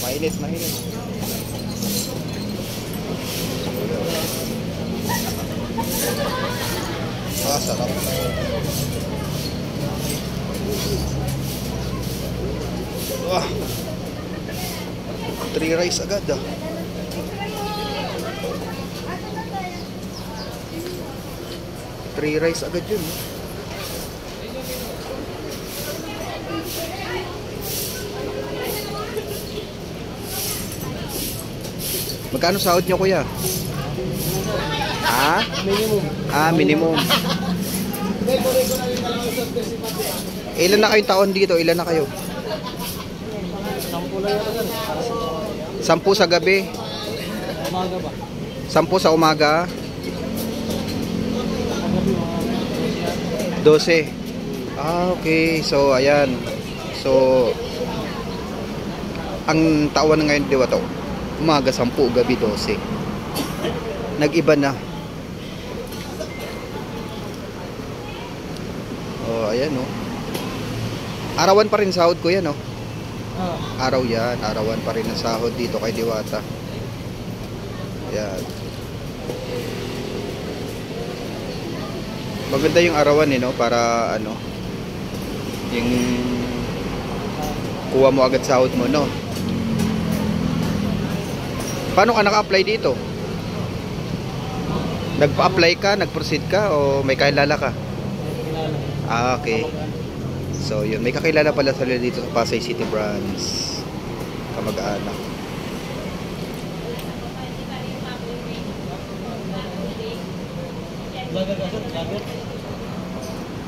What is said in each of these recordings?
Mainit, mainit. Ah, sarap. 3 rice agad ah. Three rice agad yun. Magkano sahod nyo, kuya? Ha? Minimum. Ah, minimum. Ilan na kayong taon dito? Ilan na kayo? 10 lang yata sir. 10 sa gabi? Umaga ba? 10 sa umaga? Paggabi 12. Ah, okay. So, ayan. So, ang tawan ngayon, di ba to? Umaga 10, gabi 12. Nag-iba na. Oh, ayan oh. Arawan pa rin sahod ko yan oh. Araw yan, arawan pa rin ang sahod dito kay Diwata. Ayan. Maganda yung arawan no? Para ano, yung kuha mo agad sahod mo, no? Paano ka naka-apply dito? Nagpa-apply ka, nag-proceed ka, o may kakilala ka? Ah, okay. So yun, may kakilala pala sila dito sa Pasay City Branch, kamag-anak.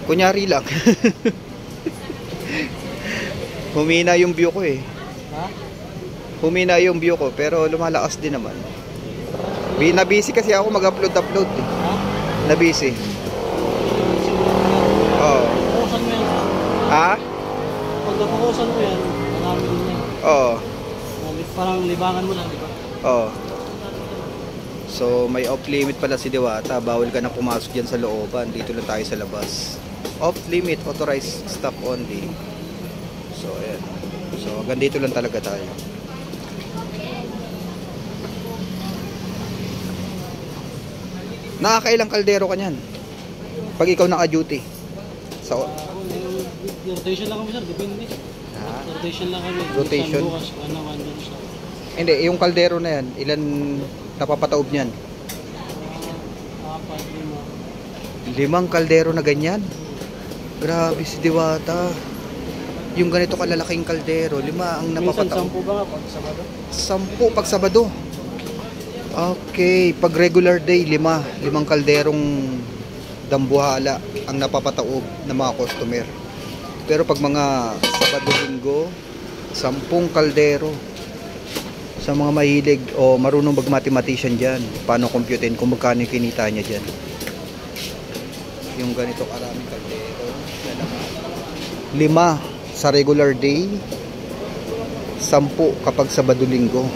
Kunyari lang. Humina yung view ko eh. Ha? Humina yung view ko pero lumalakas din naman. Nabisi kasi ako mag-upload eh. Ha? Nabisi. Oo. Pukusan mo yan. Ha? Pag napukusan mo yan, marami din yan. Oo. Parang libangan mo lang, di ba? Oo. So may off limit pala si Diwata. Bawal ka na pumasok dyan sa looban. Dito lang tayo sa labas. Off limit, authorized staff only. So ayan. So hanggang dito lang talaga tayo. Nakakailang kaldero ka niyan? Pag ikaw naka-duty. So rotation lang kami sir, depende. ha? Rotation lang kami. Rotation? Bukas, ano siya. Hindi, yung kaldero na yan, ilan napapataob niyan? 4, 5 kaldero na ganyan? Grabe si Diwata. Yung ganito kalalaking kaldero, 5 ang 5. Minsan napapataob. 10 ba nga pag Sabado? 10 pag Sabado. Okay, pag regular day, 5 kalderong dambuhala ang napapataob ng mga customer. Pero pag mga Sabado, Linggo, 10 kaldero. Sa mga mahilig o marunong mag-mathematician dyan, paano computein kung magkano yung kinita niya dyan. Yung ganito karaming kaldero, 5 sa regular day, 10 kapag Sabado, Linggo.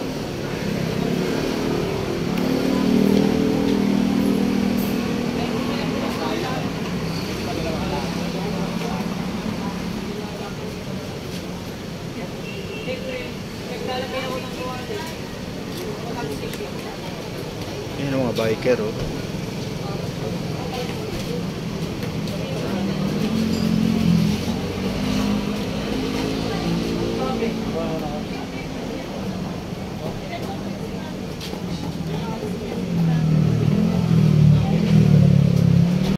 Yan ang mga biker oh.